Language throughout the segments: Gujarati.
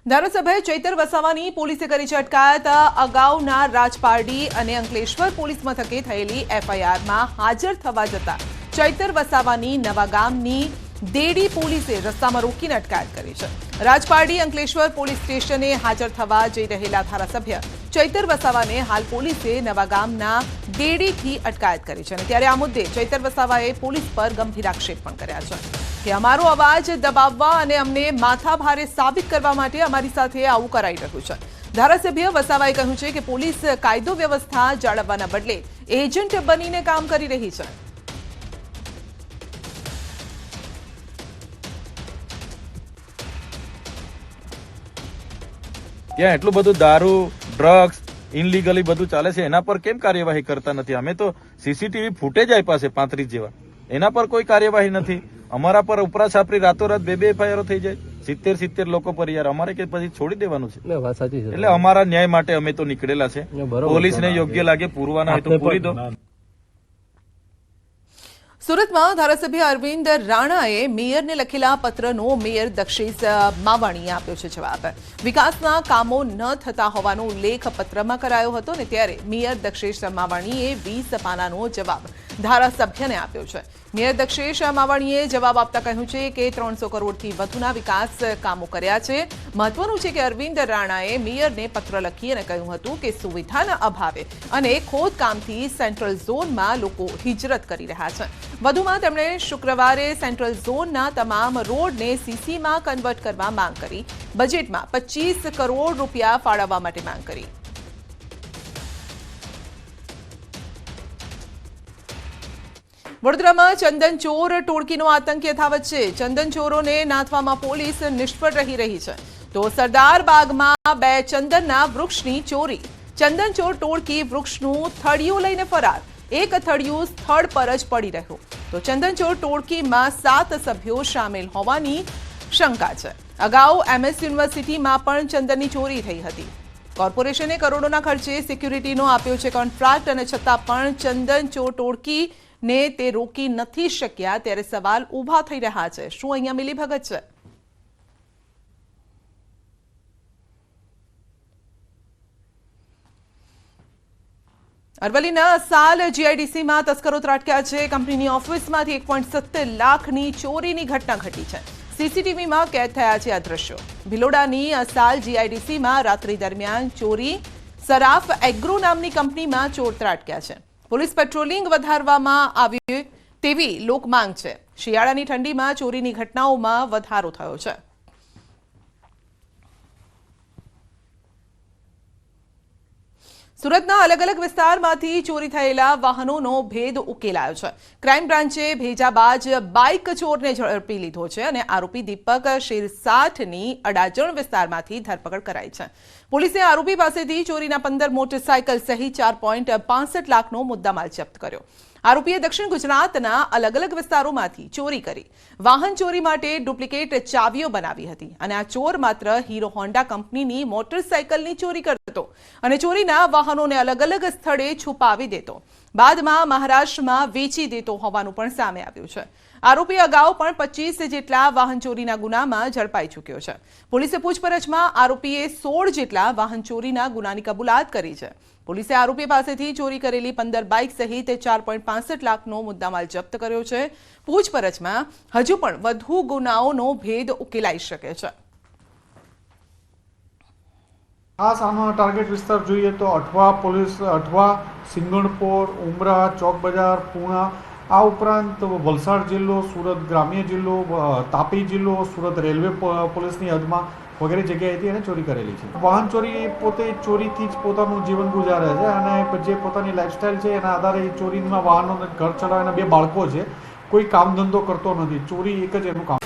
ધારાસભ્ય ચૈતર વસાવાની પોલીસે કરી છે અટકાયત। અગાઉના રાજપારડી અને અંકલેશ્વર પોલીસ મથકે થયેલી એફઆઈઆરમાં હાજર થવા જતા ચૈતર વસાવાની નવાગામની દેડી પોલીસે રસ્તામાં રોકીને અટકાયત કરી છે। રાજપારડી અંકલેશ્વર પોલીસ સ્ટેશને હાજર થવા જઈ રહેલા ધારાસભ્ય ચૈતર વસાવાને હાલ પોલીસે નવાગામના દેડીથી અટકાયત કરી છે। ત્યારે આ મુદ્દે ચૈતર વસાવાએ પોલીસ પર ગંભીર આક્ષેપ પણ કર્યા છે કે અમારો અવાજ દબાવવા અને અમને માથાભારે સાબિત કરવા માટે અમારી સાથે આવું કરાઈ રહ્યું છે। ધારાસભ્ય વસાવાએ કહ્યું છે કે પોલીસ કાયદો વ્યવસ્થા જાળવવાના બદલે એજન્ટ બનીને કામ કરી રહી છે। ત્યાં એટલું બધું દારૂ ડ્રગ્સ ઇનલીગલી બધું ચાલે છે, એના પર કેમ કાર્યવાહી કરતા નથી? અમે તો સીસીટીવી ફૂટેજ આપ્યા છે 35 જેવા, એના પર કોઈ કાર્યવાહી નથી। અમારા પર ઉપરા છાપરી રાતોરાત બે એફઆઈઆર થઈ જાય 70 લોકો પર। યાર અમારે કે પછી છોડી દેવાનું છે? એટલે અમારા ન્યાય માટે અમે તો નીકળેલા છે। પોલીસને યોગ્ય લાગે પૂરવાના હોય તો પૂરી દો। સુરતમાં ધારાસભ્ય અરવિંદ રાણાએ મેયરને લખેલા પત્રનો મેયર દક્ષેશ માવાણીએ આપ્યો છે જવાબ। વિકાસના કામો ન થતા હોવાનો ઉલ્લેખ પત્રમાં કરાયો હતો ને ત્યારે મેયર દક્ષેશ માવાણીએ 20 પાનાનો જવાબ ધારાસભ્યને આપ્યો છે। મેયર દક્ષેશ માવાણીએ જવાબ આપતા કહ્યું છે કે 300 કરોડથી વધુના વિકાસ કામો કર્યા છે। મહત્વનું છે કે અરવિંદ રાણાએ મેયરને પત્ર લખી અને કહ્યું હતું કે સુવિધાના અભાવે અને ખોદકામથી સેન્ટ્રલ ઝોનમાં લોકો હિજરત કરી રહ્યા છે। વધુમાં તેમણે શુક્રવારે સેન્ટ્રલ ઝોનના તમામ રોડને સીસીમાં કન્વર્ટ કરવા માંગ કરી। બજેટમાં 25 કરોડ રૂપિયા ફાળવવા માટે માંગ કરી। વડોદરામાં ચંદન ચોર ટોળકીનો આતંક યથાવત છે। ચંદન ચોરોને નાથવામાં પોલીસ નિષ્ફળ રહી છે તો સરદાર બાગમાં 2 ચંદનના વૃક્ષની ચોરી। ચંદન ચોર ટોળકી વૃક્ષનું થળિયું લઈને ફરાર। એક થળિયું સ્થળ પર જ પડી રહ્યું તો ચંદન ચોર ટોળકીમાં 7 સભ્યો સામેલ હોવાની શંકા છે। અગાઉ એમએસ યુનિવર્સિટીમાં પણ ચંદનની ચોરી થઈ હતી। કોર્પોરેશને કરોડોના ખર્ચે સિક્યુરિટીનો આપ્યો છે કોન્ટ્રાક્ટ અને છતાં પણ ચંદન ચોર ટોળકીને તે રોકી નથી શક્યા। ત્યારે સવાલ ઊભા થઈ રહ્યા છે, શું અહીંયા મિલીભગત છે? અરવલ્લીના અસાલ જીઆઈડીસીમાં તસ્કરો ત્રાટક્યા છે। કંપનીની ઓફિસમાંથી 1.70 લાખની ચોરીની ઘટના ઘટી છે। સીસીટીવીમાં કેદ થયા છે આ દ્રશ્યો। ભિલોડાની અસાલ જીઆઈડીસીમાં રાત્રિ દરમિયાન ચોરી। સરાફ એગ્રો નામની કંપનીમાં ચોર ત્રાટક્યા છે। પોલીસ પેટ્રોલિંગ વધારવામાં આવી તેવી લોકમાંગ છે। શિયાળાની ઠંડીમાં ચોરીની ઘટનાઓમાં વધારો થયો છે। સુરતના અલગ અલગ વિસ્તારમાંથી ચોરી થયેલા વાહનોનો ભેદ ઉકેલાયો છે। ક્રાઇમ બ્રાન્ચે ભેજાબાજ બાઇક ચોરને ઝડપી લીધો છે અને આરોપી દીપક શિરસાઠની અડાજણ વિસ્તારમાંથી ધરપકડ કરાઈ છે। પોલીસે આરોપી પાસેથી ચોરીના 15 મોટરસાયકલ સહિત 4.65 લાખનો મુદ્દામાલ જપ્ત કર્યો। આરોપીએ દક્ષિણ ગુજરાતના અલગ અલગ વિસ્તારોમાંથી ચોરી કરી વાહન ચોરી માટે ડુપ્લિકેટ ચાવીઓ બનાવી હતી અને આ ચોર માત્ર હીરો હોન્ડા કંપનીની મોટરસાયકલની ચોરી કરતો અને ચોરીના વાહનોને અલગ અલગ સ્થળે છુપાવી દેતો, બાદમાં મહારાષ્ટ્રમાં વેચી દેતો હોવાનું પણ સામે આવ્યું છે। આરોપી અગાઉ પણ 25 જેટલા વાહન ચોરીના ગુનામાં ઝડપાઈ ચૂક્યો છે। પોલીસે પૂછપરછમાં આરોપીએ 16 જેટલા વાહન ચોરીના ગુનાની કબૂલાત કરી છે। પોલીસે આરોપી પાસેથી ચોરી કરેલી 15 બાઇક સહિત 4.65 લાખનો મુદ્દામાલ જપ્ત કર્યો છે। પૂછપરછમાં હજુ પણ વધુ ગુનાઓનો ભેદ ઉકેલાઈ શકે છે। ખાસ આનો ટાર્ગેટ વિસ્તાર જોઈએ તો અઠવા પોલીસ, અઠવા, સિંગણપોર, ઉમરા, ચોક બજાર, પૂણા, આ ઉપરાંત વલસાડ જિલ્લો, સુરત ગ્રામ્ય જિલ્લો, તાપી જિલ્લો, સુરત રેલવે પોલીસની હદમાં વગેરે જગ્યાએથી એને ચોરી કરેલી છે। વાહન ચોરી પોતે ચોરીથી જ પોતાનું જીવન ગુજારે છે અને જે પોતાની લાઈફસ્ટાઈલ છે એના આધારે એ ચોરીમાં વાહનોને ઘર ચલાવવાના 2 બાળકો છે। કોઈ કામ ધંધો કરતો નથી, ચોરી એક જ એનું કામ।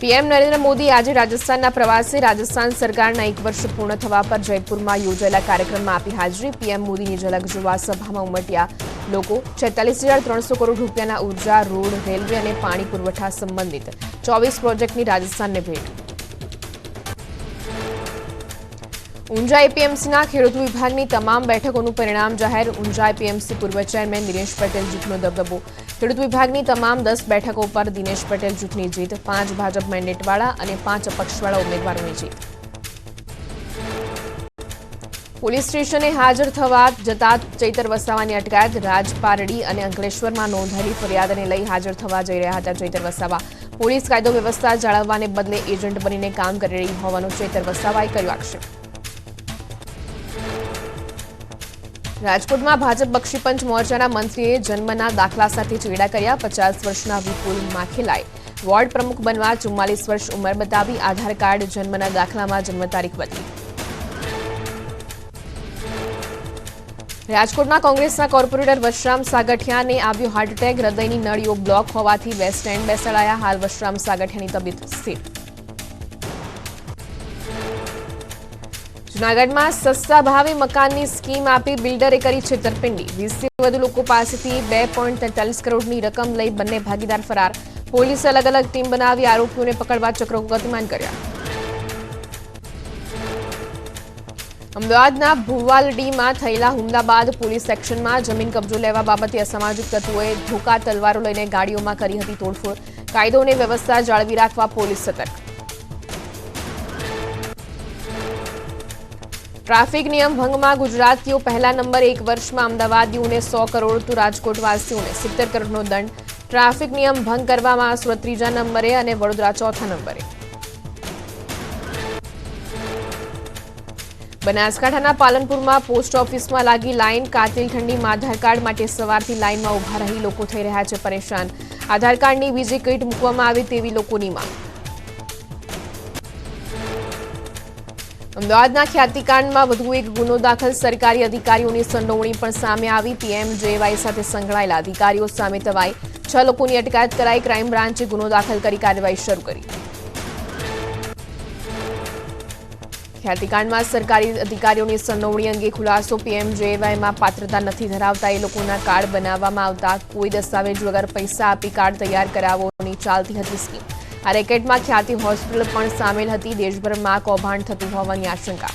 પીએમ નરેન્દ્ર મોદી આજે રાજસ્થાનના પ્રવાસે। રાજસ્થાન સરકારના 1 વર્ષ પૂર્ણ થવા પર જયપુરમાં યોજાયેલા કાર્યક્રમમાં આપી હાજરી। પીએમ મોદીની ઝલક જોવા સભામાં ઉમટ્યા લોકો। 46,300 કરોડ રૂપિયાના ઉર્જા, રોડ, રેલવે અને પાણી પુરવઠા સંબંધિત 24 પ્રોજેક્ટની રાજસ્થાનને ભેટ। ઊંઝા એપીએમસીના ખેડૂત વિભાગની તમામ બેઠકોનું પરિણામ જાહેર। ઊંઝા એપીએમસી પૂર્વ ચેરમેન દિનેશ પટેલ જીતનો દબદબો। ખેડૂત વિભાગની તમામ 10 બેઠકો પર દિનેશ પટેલ જૂથની જીત, 5 ભાજપ મેન્ડેટવાળા અને 5 અપક્ષવાળા ઉમેદવારોની જીત. પોલીસ સ્ટેશને હાજર થવા જતા ચૈતર વસાવાની અટકાયત, રાજપારડી અને અંકલેશ્વરમાં નોંધાયેલી ફરિયાદને લઈ હાજર થવા જઈ રહ્યા હતા ચૈતર વસાવા. પોલીસ કાયદો વ્યવસ્થા જાળવવાને બદલે એજન્ટ બનીને કામ કરી રહી હોવાનો ચૈતર વસાવાએ કર્યો આક્ષેપ. રાજકોટમાં ભાજપ બક્ષીપંચ મોરચાના મંત્રીએ જન્મના દાખલા સાથે ચેડા કર્યા. 50 વર્ષના વિપુલ માખેલાએ વોર્ડ પ્રમુખ બનવા 44 વર્ષ ઉંમર બતાવી. આધાર કાર્ડ જન્મના દાખલામાં જન્મ તારીખ બદલી. રાજકોટના કોંગ્રેસના કોર્પોરેટર વશરામ સાગઠિયાને આવ્યો હાર્ટ એટેક. હૃદયની નળીઓ બ્લોક હોવાથી વેસ્ટ એન્ડ બેસાડાયા. હાલ વશરામ સાગઠિયાની તબિયત સ્થિર. જૂનાગઢમાં સસ્તા ભાવે મકાનની સ્કીમ આપી બિલ્ડરે કરી છેતરપિંડી. 20થી વધુ લોકો પાસેથી 2.43 કરોડની રકમ લઈ બંને ભાગીદાર ફરાર. પોલીસે અલગ અલગ ટીમ બનાવી આરોપીઓને પકડવા ચક્રો ગતિમાન કર્યા. અમદાવાદના ભુવાલડીમાં થયેલા હુમલા બાદ પોલીસ એક્શનમાં. જમીન કબજો લેવા બાબતે અસામાજિક તત્વોએ ધોકા તલવારો લઈને ગાડીઓમાં કરી હતી તોડફોડ. કાયદો અને વ્યવસ્થા જાળવી રાખવા પોલીસ સતર્ક. ટ્રાફિક નિયમ ભંગમાં ગુજરાતીઓ પહેલા નંબરે. 1 વર્ષમાં અમદાવાદીઓને 100 કરોડ તો રાજકોટવાસીઓને 70 કરોડનો દંડ. ટ્રાફિક નિયમ ભંગ કરવામાં સુરત 3જા નંબરે અને વડોદરા 4થા નંબરે. બનાસકાંઠાના પાલનપુરમાં પોસ્ટ ઓફિસમાં લાગી લાઇન. કાતિલ ઠંડીમાં આધાર કાર્ડ માટે સવારથી લાઇનમાં ઉભા રહી લોકો થઈ રહ્યા છે પરેશાન. આધાર કાર્ડની બીજી કીટ મૂકવામાં આવે તેવી લોકોની માંગ. અમદાવાદના ખ્યાતિકાંડમાં વધુ એક ગુનો દાખલ. સરકારી અધિકારીઓની સંડોવણી પણ સામે આવી. PMJY સાથે સંકળાયેલા અધિકારીઓ સામે તવાઈ. 6 લોકોની અટકાયત કરાઈ. ક્રાઇમ બ્રાન્ચે ગુનો દાખલ કરી કાર્યવાહી શરૂ કરી. ખ્યાતિકાંડમાં સરકારી અધિકારીઓની સંડોવણી અંગે ખુલાસો. PMJYમાં પાત્રતા નથી ધરાવતા એ લોકોના કાર્ડ બનાવવામાં આવતા. કોઈ દસ્તાવેજ વગર પૈસા આપી કાર્ડ તૈયાર કરાવવાની ચાલતી હતી સ્કીમ. આ રેકેટમાં ખ્યાતિ હોસ્પિટલ પણ સામેલ હતી. દેશભરમાં કૌભાંડ થતું હોવાની આશંકા.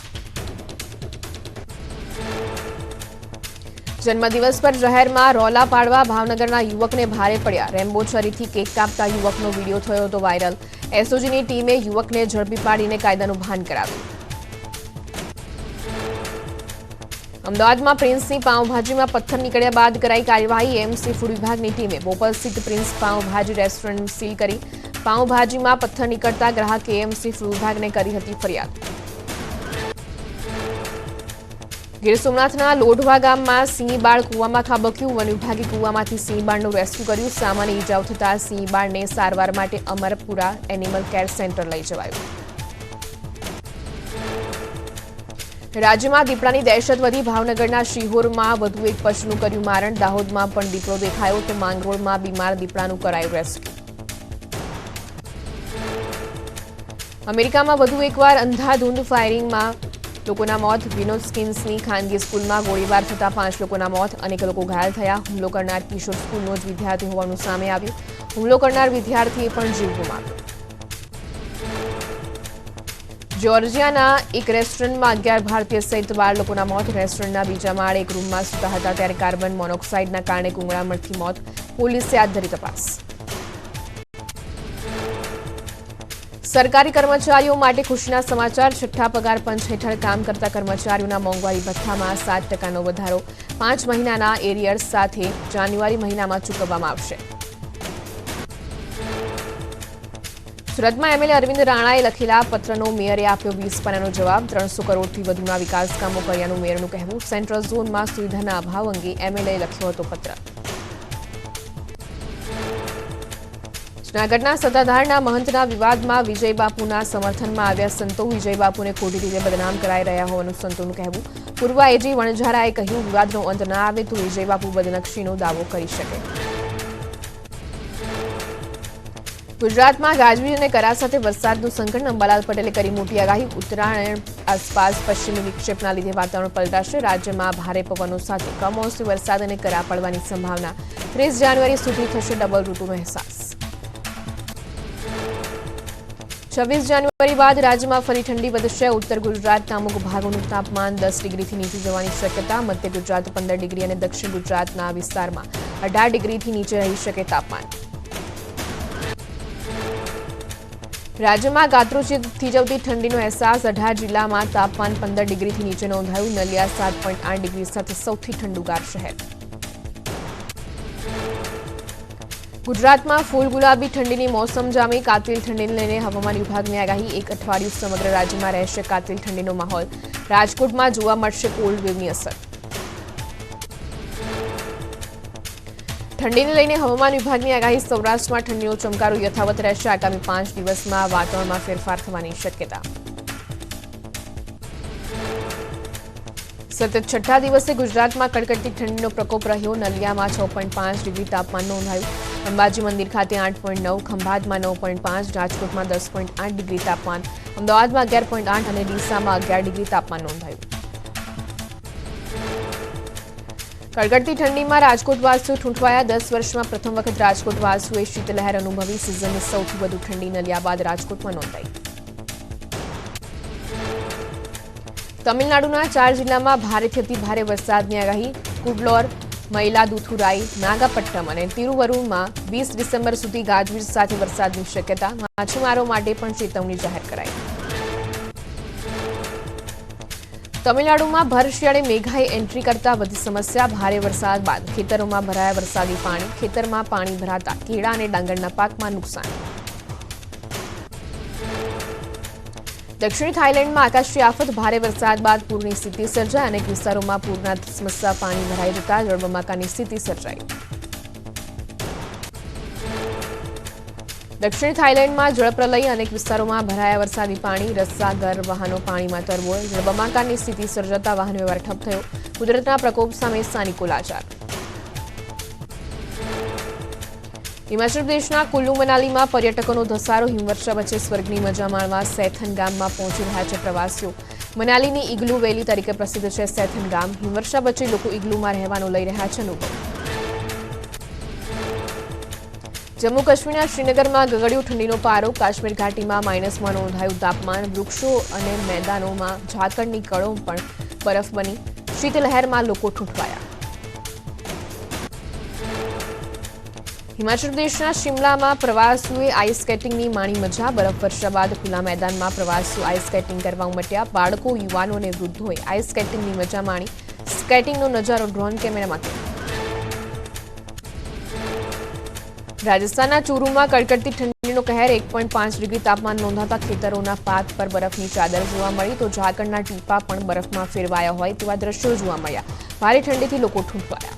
જન્મદિવસ પર જાહેરમાં રોલા પાડવા ભાવનગરના યુવકને ભારે પડ્યા. રેમ્બો છરીથી કેક કાપતા યુવકનો વિડીયો થયો હતો વાયરલ. SOGની ટીમે યુવકને ઝડપી પાડીને કાયદાનું ભાન કરાવ્યું. અમદાવાદમાં પ્રિન્સની પાઉંભાજીમાં પથ્થર નીકળ્યા બાદ કરાઈ કાર્યવાહી. MC ફૂડ વિભાગની ટીમે બોપલ સ્થિત પ્રિન્સ પાઉંભાજી રેસ્ટોરન્ટ સીલ કરી. પાઉંભાજીમાં પથ્થર નીકળતા ગ્રાહકે MC ફૂડ વિભાગને કરી હતી ફરિયાદ. ગીર સોમનાથના લોઢવા ગામમાં સિંહ બાળ કૂવામાં ખાબક્યું. વન વિભાગે કૂવામાંથી સિંહ બાળનું રેસ્ક્યુ કર્યું. સામાન્ય ઈજાઓ થતા સિંહ બાળને સારવાર માટે અમરપુરા એનિમલ કેર સેન્ટર લઈ જવાયું. રાજ્યમાં દીપડાની દહેશત વધી. ભાવનગરના શિહોરમાં વધુ એક પશુનું કર્યું મારણ. દાહોદમાં પણ દીપડો દેખાયો તો માંગરોળમાં બીમાર દીપડાનું કરાયું રેસ્ક્યુ. અમેરિકામાં વધુ એકવાર અંધાધૂંધ ફાયરિંગમાં લોકોના મોત. વિનોદ સ્કિન્સની ખાનગી સ્કૂલમાં ગોળીબાર થતા 5 લોકોના મોત, અનેક લોકો ઘાયલ થયા. હુમલો કરનાર કિશોર સ્કૂલનો જ વિદ્યાર્થી હોવાનું સામે આવ્યું. હુમલો કરનાર વિદ્યાર્થીએ પણ જીવ ગુમાવ્યો. જોર્જિયાના એક રેસ્ટોરન્ટમાં 11 ભારતીય સહિત 12 લોકોના મોત. રેસ્ટોરન્ટના બીજા માળે એક રૂમમાં સૂતા હતા ત્યારે કાર્બન મોનોક્સાઇડના કારણે ગુંગળામણથી મોત. પોલીસે હાથ ધરી તપાસ. સરકારી કર્મચારીઓ માટે ખુશીના સમાચાર. છઠ્ઠા પગાર પંચ હેઠળ કામ કરતા કર્મચારીઓના મોંઘવારી ભથ્થામાં 7%નો વધારો. 5 મહિનાના એરિયર્સ સાથે જાન્યુઆરી મહિનામાં ચૂકવવામાં આવશે. સુરતમાં MLA અરવિંદ રાણાએ લખેલા પત્રનો મેયરે આપ્યો 20 પાનાનો જવાબ. 300 કરોડથી વધુના વિકાસ કામો કર્યાનું મેયરનું કહેવું. સેન્ટ્રલ ઝોનમાં સુવિધાના અભાવ અંગે MLAએ લખ્યો હતો પત્ર. જૂનાગઢના સત્તાધારના મહંતના વિવાદમાં વિજય બાપુના સમર્થનમાં આવ્યા સંતો. વિજય બાપુને ખોટી રીતે બદનામ કરાઈ રહ્યા હોવાનું સંતોનું કહેવું. પૂર્વ AG વણઝારાએ કહ્યું વિવાદનો અંત ન આવે તો વિજય બાપુ બદનક્ષીનો દાવો કરી શકે. ગુજરાતમાં ગાજવીજ અને કરા સાથે વરસાદનું સંકટ. અંબાલાલ પટેલે કરી મોટી આગાહી. ઉત્તરાયણ આસપાસ પશ્ચિમી વિક્ષેપના લીધે વાતાવરણ પલટાશે. રાજ્યમાં ભારે પવનો સાથે કમોસમી વરસાદ અને કરા પડવાની સંભાવના. 30 જાન્યુઆરી સુધી થશે ડબલ ઋતુનો અહેસાસ. 26 જાન્યુઆરી બાદ રાજ્યમાં ફરી ઠંડી વધશે. ઉત્તર ગુજરાતના અમુક ભાગોનું તાપમાન 10 ડિગ્રીથી નીચે જવાની શક્યતા. મધ્ય ગુજરાત 15 ડિગ્રી અને દક્ષિણ ગુજરાતના વિસ્તારમાં 18 ડિગ્રીથી નીચે રહી શકે તાપમાન. રાજ્યમાં ગાત્રો થીજવતી ઠંડીનો અહેસાસ. 18 જિલ્લામાં તાપમાન 15 ડિગ્રીથી નીચે નોંધાયું. નલિયા 7.8 ડિગ્રી સાથે સૌથી ઠંડુગાર શહેર. ગુજરાતમાં ફૂલ ગુલાબી ઠંડીની મોસમ જામી. કાતિલ ઠંડીને લઈને હવામાન વિભાગની આગાહી. એક અઠવાડિયું સમગ્ર રાજ્યમાં રહેશે કાતિલ ઠંડીનો માહોલ. રાજકોટમાં જોવા મળશે કોલ્ડ વેવની અસર. ઠંડીને લઈને હવામાન વિભાગની આગાહી. સૌરાષ્ટ્રમાં ઠંડીનો ચમકારો યથાવત રહેશે. આગામી 5 દિવસમાં વાતાવરણમાં ફેરફાર થવાની શક્યતા. સતત છઠ્ઠા દિવસે ગુજરાતમાં કડકડતી ઠંડીનો પ્રકોપ રહ્યો. નલિયામાં 6.5 ડિગ્રી તાપમાન નોંધાયું. અંબાજી મંદિર ખાતે 8.9, ખંભાતમાં 9.5, રાજકોટમાં 10.8 ડિગ્રી તાપમાન, અમદાવાદમાં 11.8 અને ડીસામાં 11 ડિગ્રી તાપમાન નોંધાયું. કડકડતી ઠંડીમાં રાજકોટવાસીઓ ઠૂંઠવાયા. 10 વર્ષમાં પ્રથમ વખત રાજકોટવાસીઓએ શીતલહેર અનુભવી. સિઝનની સૌથી વધુ ઠંડી નલિયા બાદ રાજકોટમાં નોંધાઈ. તમિલનાડુના 4 જિલ્લામાં ભારેથી અતિ ભારે વરસાદની આગાહી. કુડલોર, મયિલાદુથુરાઈ, નાગાપટ્ટમ અને તિરુવરુરમાં 20 ડિસેમ્બર સુધી ગાજવીજ સાથે વરસાદની શક્યતા. માછીમારો માટે પણ ચેતવણી જાહેર કરાઈ. તમિલનાડુમાં ભર શિયાળે મેઘાએ એન્ટ્રી કરતા વધી સમસ્યા. ભારે વરસાદ બાદ ખેતરોમાં ભરાયા વરસાદી પાણી. ખેતરમાં પાણી ભરાતા કેળા અને ડાંગરના પાકમાં નુકસાન. દક્ષિણ થાઇલેન્ડમાં આકાશી આફત. ભારે વરસાદ બાદ પૂરની સ્થિતિ સર્જાઈ. અનેક વિસ્તારોમાં પૂરના ધસમસતા પાણી ભરાઈ જતા જળબંબાકારની સ્થિતિ સર્જાઈ. દક્ષિણ થાઇલેન્ડમાં જળપ્રલય. અનેક વિસ્તારોમાં ભરાયા વરસાદી પાણી. રસ્તા, ઘર, વાહનો પાણીમાં તરબોળ. જળબંબાકારની સ્થિતિ સર્જાતા વાહન વ્યવહાર ઠપ થયો. કુદરતના પ્રકોપ સામે સ્થાનિકો લાચાર. હિમાચલ પ્રદેશના કુલ્લુ મનાલીમાં પર્યટકોનો ધસારો. હિમવર્ષા વચ્ચે સ્વર્ગની મજા માણવા સૈથન ગામમાં પહોંચી રહ્યા છે પ્રવાસીઓ. મનાલીની ઇગ્લુ વેલી તરીકે પ્રસિદ્ધ છે સૈથન ગામ. હિમવર્ષા વચ્ચે લોકો ઇગ્લુમાં રહેવાનો લઈ રહ્યા છે અનુભવ. જમ્મુ કાશ્મીરના શ્રીનગરમાં ગગડ્યો ઠંડીનો પારો. કાશ્મીર ઘાટીમાં -માં નોંધાયું તાપમાન. વૃક્ષો અને મેદાનોમાં ઝાકળની કળો પણ બરફ બની. શીતલહેરમાં લોકો ઠૂંઠવાયા. હિમાચલ પ્રદેશના શિમલામાં પ્રવાસીઓએ આઈસ સ્કેટિંગની માણી મજા. બરફવર્ષા બાદ ખુલ્લા મેદાનમાં પ્રવાસીઓ આઈસ સ્કેટિંગ કરવા ઉમટ્યા. બાળકો, યુવાનો અને વૃદ્ધોએ આઈસ સ્કેટિંગની મજા માણી. સ્કેટિંગનો નજારો ડ્રોન કેમેરામાં કેદ. રાજસ્થાનના ચૂરુમાં કડકડતી ઠંડીનો કહેર. 1.5 ડિગ્રી તાપમાન નોંધાતા ખેતરોના પાક પર બરફની ચાદર જોવા મળી. તો ઝાકળના ટીપા પણ બરફમાં ફેરવાયા હોય તેવા દ્રશ્યો જોવા મળ્યા. ભારે ઠંડીથી લોકો ઠૂંઠવાયા.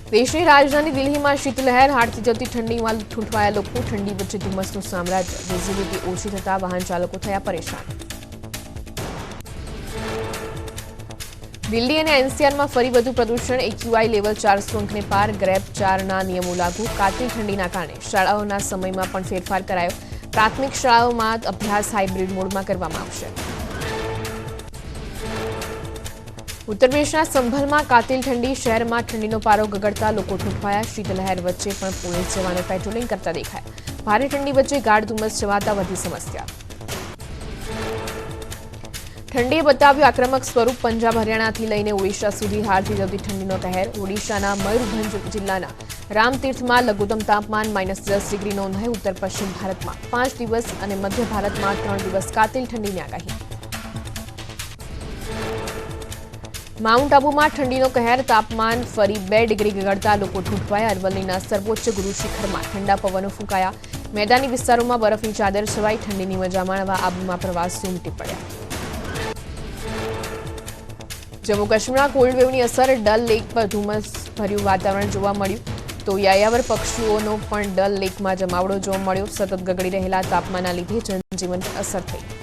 દેશની રાજધાની દિલ્હીમાં શીતલહેર. હાડથી જતી ઠંડીમાં ઠૂંઠવાયા લોકો. ઠંડી વચ્ચે ધુમ્મસનું સામ્રાજ્ય. વિઝિબિલિટી ઓછી થતા વાહન ચાલકો થયા પરેશાન. દિલ્હી અને એનસીઆરમાં ફરી વધુ પ્રદૂષણ. એક્યુઆઈ લેવલ 400 અંકને પાર. ગ્રેપ 4ના નિયમો લાગુ. કાતિલ ઠંડીના કારણે શાળાઓના સમયમાં પણ ફેરફાર કરાયો. પ્રાથમિક શાળાઓમાં અભ્યાસ હાઇબ્રિડ મોડમાં કરવામાં આવશે. ઉત્તર પ્રદેશના સંભલમાં કાતિલ ઠંડી. શહેરમાં ઠંડીનો પારો ગગડતા લોકો ઠૂંઠવાયા. શીતલહેર વચ્ચે પણ પોલીસ જવાનો પેટ્રોલિંગ કરતા દેખાયા. ભારે ઠંડી વચ્ચે ગાઢ ધુમ્મસ છવાતા વધી સમસ્યા. ઠંડીએ બતાવ્યું આક્રમક સ્વરૂપ. પંજાબ, હરિયાણાથી લઈને ઓડિશા સુધી હાડથી જતી ઠંડીનો કહેર. ઓડિશાના મયુરભંજ જિલ્લાના રામતીર્થમાં લઘુત્તમ તાપમાન -10 ડિગ્રી નોંધાયું. ઉત્તર પશ્ચિમ ભારતમાં 5 દિવસ અને મધ્ય ભારતમાં 3 દિવસ કાતિલ ઠંડીની આગાહી. માઉન્ટ આબુમાં ઠંડીનો કહેર. તાપમાન ફરી 2 ડિગ્રી ગગડતા લોકો ઠૂંઠવાયા. અરવલ્લીના સર્વોચ્ચ ગુરુ શિખરમાં ઠંડા પવનો ફૂંકાયા. મેદાની વિસ્તારોમાં બરફની ચાદર છવાઈ. ઠંડીની મજા માણવા આબુમાં પ્રવાસીઓ ઉમટી પડ્યા. જમ્મુ કાશ્મીરના કોલ્ડ વેવની અસર. ડલ લેક પર ધુમ્મસ ભર્યું વાતાવરણ જોવા મળ્યું. તો યાયાવર પક્ષીઓનો પણ ડલ લેકમાં જમાવડો જોવા મળ્યો. સતત ગગડી રહેલા તાપમાનના લીધે જનજીવન પર અસર થઈ.